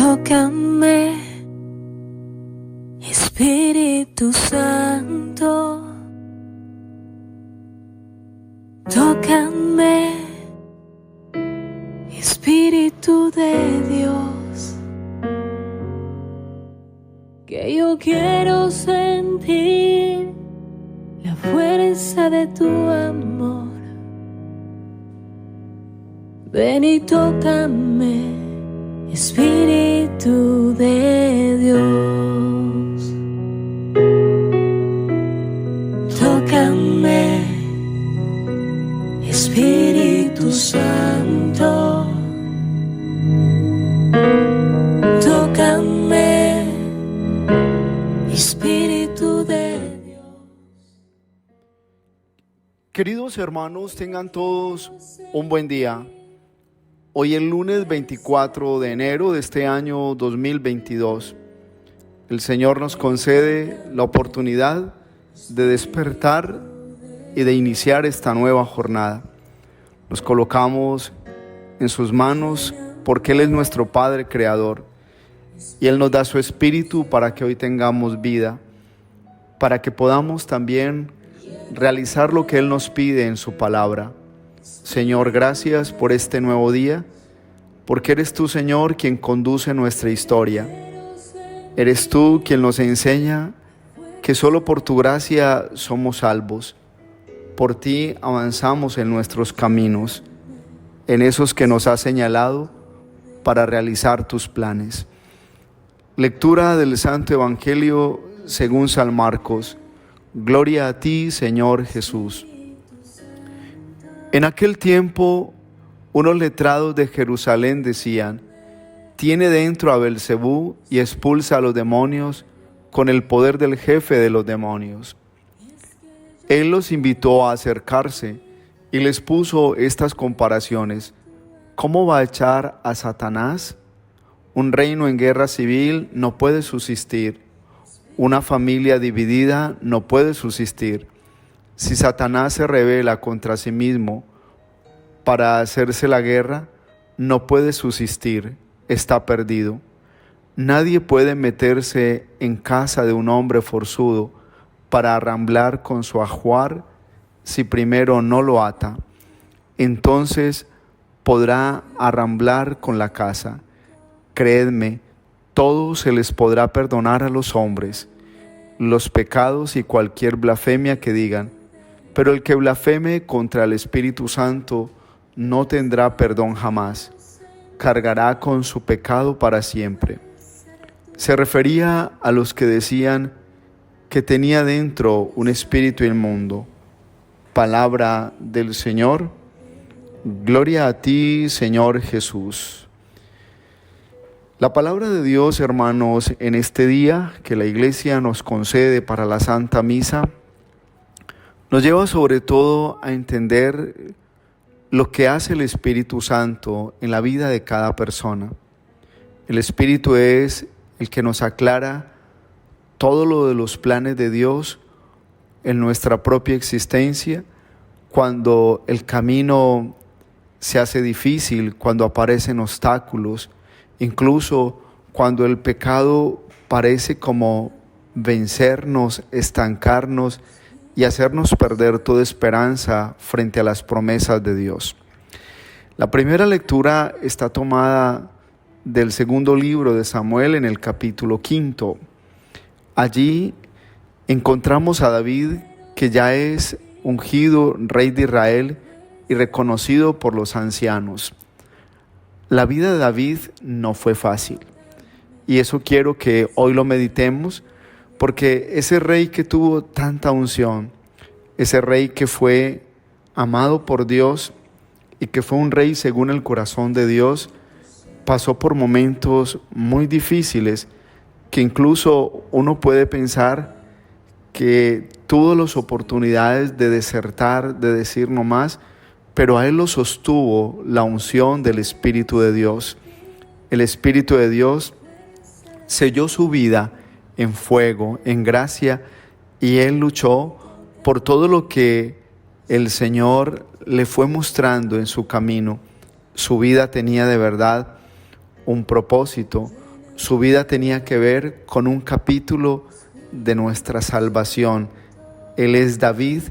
Tócame, Espíritu Santo. Tócame, Espíritu de Dios, que yo quiero sentir la fuerza de tu amor. Ven y tócame, Espíritu de Dios. Tócame, Espíritu Santo. Tócame, Espíritu de Dios. Queridos hermanos, tengan todos un buen día. Hoy es lunes 24 de enero de este año 2022. El Señor nos concede la oportunidad de despertar y de iniciar esta nueva jornada. Nos colocamos en sus manos porque Él es nuestro Padre Creador y Él nos da su Espíritu para que hoy tengamos vida, para que podamos también realizar lo que Él nos pide en su palabra. Señor, gracias por este nuevo día, porque eres tú, Señor, quien conduce nuestra historia. Eres tú quien nos enseña que solo por tu gracia somos salvos. Por ti avanzamos en nuestros caminos, en esos que nos has señalado para realizar tus planes. Lectura del Santo Evangelio según San Marcos. Gloria a ti, Señor Jesús. En aquel tiempo, unos letrados de Jerusalén decían: tiene dentro a Belcebú y expulsa a los demonios con el poder del jefe de los demonios. Él los invitó a acercarse y les puso estas comparaciones. ¿Cómo va a echar a Satanás? Un reino en guerra civil no puede subsistir. Una familia dividida no puede subsistir. Si Satanás se rebela contra sí mismo para hacerse la guerra, no puede subsistir, está perdido. Nadie puede meterse en casa de un hombre forzudo para arramblar con su ajuar si primero no lo ata. Entonces podrá arramblar con la casa. Creedme, todo se les podrá perdonar a los hombres, los pecados y cualquier blasfemia que digan, pero el que blasfeme contra el Espíritu Santo no tendrá perdón jamás, cargará con su pecado para siempre. Se refería a los que decían que tenía dentro un espíritu inmundo. Palabra del Señor. Gloria a ti, Señor Jesús. La palabra de Dios, hermanos, en este día que la Iglesia nos concede para la Santa Misa, nos lleva sobre todo a entender lo que hace el Espíritu Santo en la vida de cada persona. El Espíritu es el que nos aclara todo lo de los planes de Dios en nuestra propia existencia, cuando el camino se hace difícil, cuando aparecen obstáculos, incluso cuando el pecado parece como vencernos, estancarnos y hacernos perder toda esperanza frente a las promesas de Dios. La primera lectura está tomada del segundo libro de Samuel en el capítulo 5. Allí encontramos a David, que ya es ungido rey de Israel y reconocido por los ancianos. La vida de David no fue fácil, y eso quiero que hoy lo meditemos, porque ese rey que tuvo tanta unción, ese rey que fue amado por Dios y que fue un rey según el corazón de Dios, pasó por momentos muy difíciles que incluso uno puede pensar que tuvo las oportunidades de desertar, de decir no más, pero a él lo sostuvo la unción del Espíritu de Dios. El Espíritu de Dios selló su vida en fuego, en gracia, y él luchó por todo lo que el Señor le fue mostrando en su camino. Su vida tenía de verdad un propósito, Su vida tenía que ver con un capítulo de nuestra salvación. Él es David,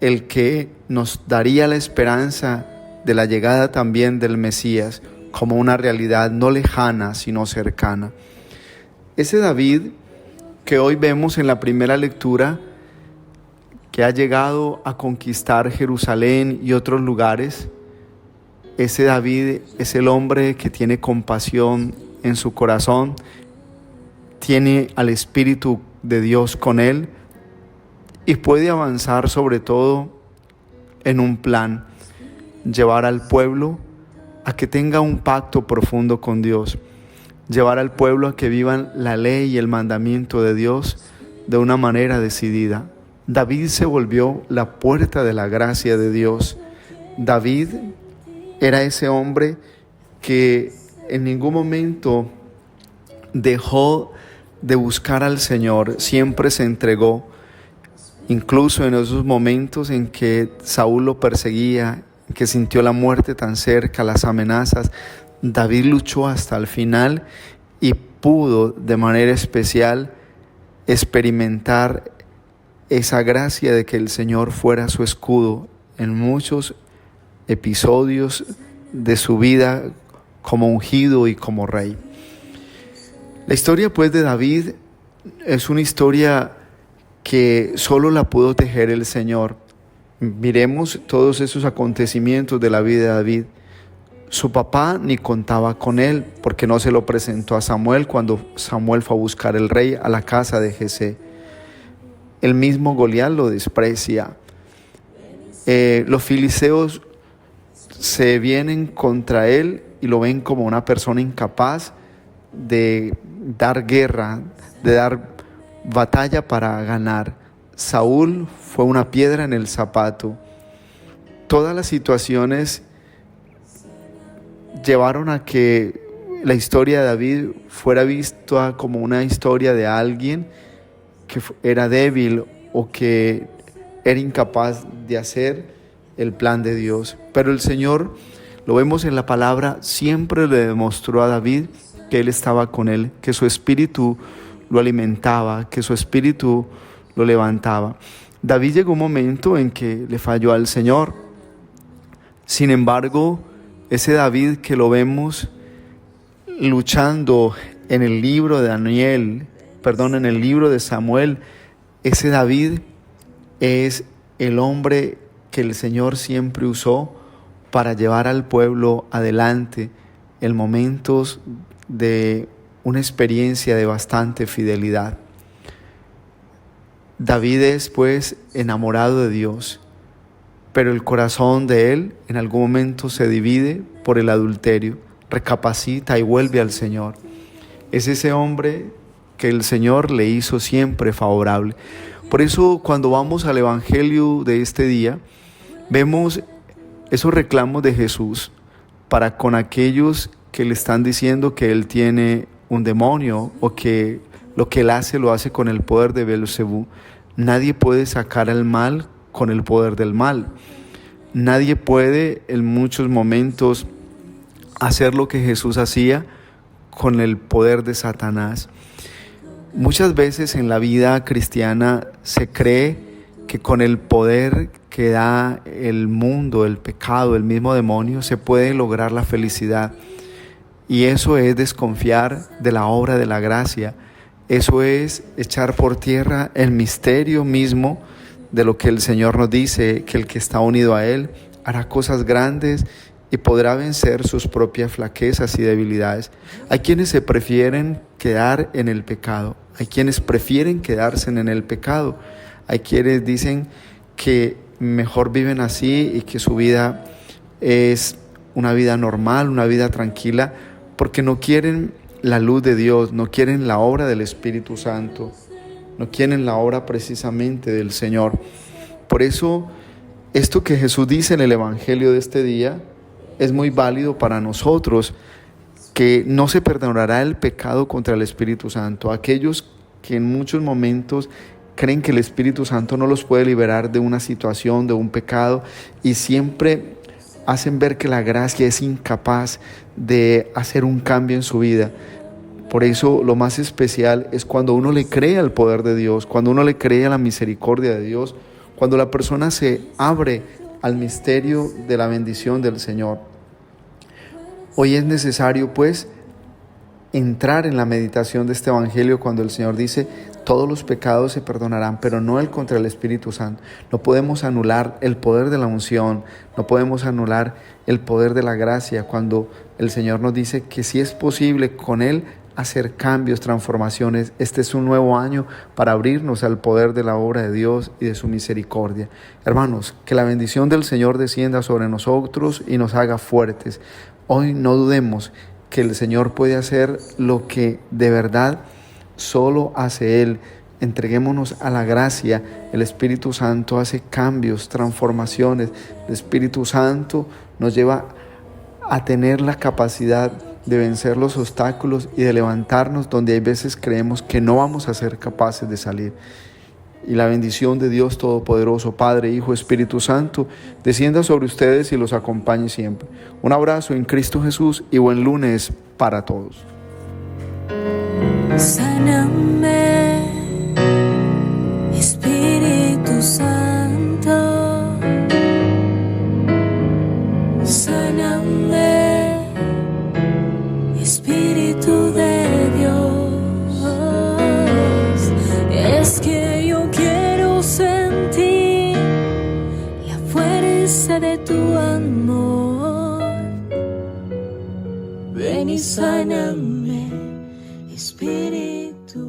el que nos daría la esperanza de la llegada también del Mesías como una realidad no lejana, sino cercana. Ese David que hoy vemos en la primera lectura, que ha llegado a conquistar Jerusalén y otros lugares, ese David es el hombre que tiene compasión en su corazón, tiene al Espíritu de Dios con él y puede avanzar sobre todo en un plan, llevar al pueblo a que tenga un pacto profundo con Dios, llevar al pueblo a que vivan la ley y el mandamiento de Dios de una manera decidida. David se volvió la puerta de la gracia de Dios. David era ese hombre que en ningún momento dejó de buscar al Señor, siempre se entregó, incluso en esos momentos en que Saúl lo perseguía, que sintió la muerte tan cerca, las amenazas. David luchó hasta el final y pudo de manera especial experimentar esa gracia de que el Señor fuera su escudo en muchos episodios de su vida como ungido y como rey. La historia pues de David es una historia que solo la pudo tejer el Señor. Miremos todos esos acontecimientos de la vida de David. Su papá ni contaba con él porque no se lo presentó a Samuel cuando Samuel fue a buscar el rey a la casa de Jesé. El mismo Goliat lo desprecia. Los filisteos se vienen contra él y lo ven como una persona incapaz de dar guerra, de dar batalla para ganar. Saúl fue una piedra en el zapato. Todas las situaciones llevaron a que la historia de David fuera vista como una historia de alguien que era débil o que era incapaz de hacer el plan de Dios. Pero el Señor, lo vemos en la palabra, siempre le demostró a David que Él estaba con él, que su espíritu lo alimentaba, que su espíritu lo levantaba. David llegó un momento en que le falló al Señor. Sin embargo, ese David que lo vemos luchando en el libro de en el libro de Samuel, ese David es el hombre que el Señor siempre usó para llevar al pueblo adelante en momentos de una experiencia de bastante fidelidad. David es pues enamorado de Dios, pero el corazón de él en algún momento se divide por el adulterio, recapacita y vuelve al Señor. Es ese hombre que el Señor le hizo siempre favorable. Por eso cuando vamos al Evangelio de este día, vemos esos reclamos de Jesús para con aquellos que le están diciendo que Él tiene un demonio o que lo que Él hace lo hace con el poder de Beelzebú. Nadie puede sacar el mal con el poder del mal. Nadie puede en muchos momentos hacer lo que Jesús hacía con el poder de Satanás. Muchas veces en la vida cristiana se cree que con el poder que da el mundo, el pecado, el mismo demonio, se puede lograr la felicidad. Y eso es desconfiar de la obra de la gracia. Eso es echar por tierra el misterio mismo de lo que el Señor nos dice, que el que está unido a Él hará cosas grandes y podrá vencer sus propias flaquezas y debilidades. Hay quienes se prefieren quedar en el pecado, hay quienes prefieren quedarse en el pecado, hay quienes dicen que mejor viven así y que su vida es una vida normal, una vida tranquila, porque no quieren la luz de Dios, no quieren la obra del Espíritu Santo, no quieren la obra precisamente del Señor. Por eso, esto que Jesús dice en el Evangelio de este día es muy válido para nosotros, que no se perdonará el pecado contra el Espíritu Santo. Aquellos que en muchos momentos creen que el Espíritu Santo no los puede liberar de una situación, de un pecado, y siempre hacen ver que la gracia es incapaz de hacer un cambio en su vida. Por eso lo más especial es cuando uno le cree al poder de Dios, cuando uno le cree a la misericordia de Dios, cuando la persona se abre al misterio de la bendición del Señor. Hoy es necesario pues entrar en la meditación de este evangelio cuando el Señor dice: todos los pecados se perdonarán, pero no el contra el Espíritu Santo. No podemos anular el poder de la unción, no podemos anular el poder de la gracia cuando el Señor nos dice que sí es posible con Él hacer cambios, transformaciones. Este es un nuevo año para abrirnos al poder de la obra de Dios y de su misericordia. Hermanos, que la bendición del Señor descienda sobre nosotros y nos haga fuertes. Hoy no dudemos que el Señor puede hacer lo que de verdad solo hace Él. Entreguémonos a la gracia. El Espíritu Santo hace cambios, transformaciones. El Espíritu Santo nos lleva a tener la capacidad de vencer los obstáculos y de levantarnos donde hay veces creemos que no vamos a ser capaces de salir. Y la bendición de Dios Todopoderoso, Padre, Hijo, Espíritu Santo, descienda sobre ustedes y los acompañe siempre. Un abrazo en Cristo Jesús y buen lunes para todos. Sáname, Espíritu Santo. Sáname, Espíritu de Dios. Es que yo quiero sentir la fuerza de tu amor. Ven y sáname, Espíritu.